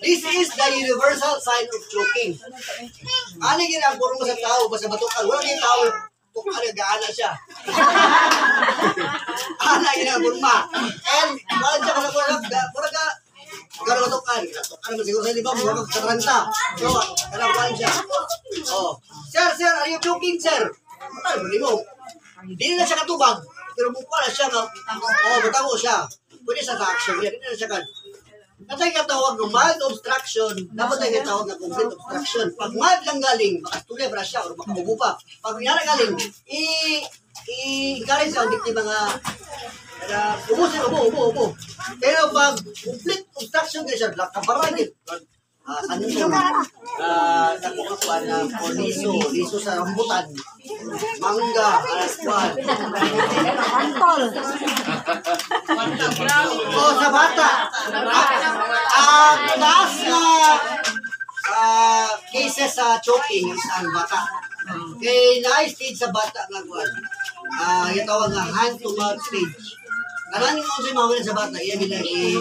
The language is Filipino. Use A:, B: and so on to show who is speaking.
A: This is the universal sign of choking. Ano yung ginagawa mo sa tao, basta batukan? Wala yung tao, gaana siya. Ano yung ginagawa? And, wala siya ka gano'n batukan. Batukan naman siguro sa iba, mura ka kataranta. So, kanakuan siya. Oh. Sir, are you choking, sir? Ano ba mo? Hindi na siya katubag, pero mukha na siya. Batago siya. Pwede sa action yan. Hindi na siya kan. Natay katawag ng mild obstruction, dapat ay katawag ng complete obstruction. Pag mild lang galing, makatuloy para siya o makamubo pa. Pag nangyari galing, i-encourage ang biktima nga ubo. Pero pag complete obstruction kayo siya, kabaragin. Ano ito? Nakukuha na liso sa rambutan, mangga, alaswan.
B: Antol.
A: Sa bata. Taas na cases sa choking sa bata. Kaya na-stage sa bata nga kuwan. Yung tawag nga hand-to-mouth stage. Karangin mo sa mga sa bata, iyan ginagi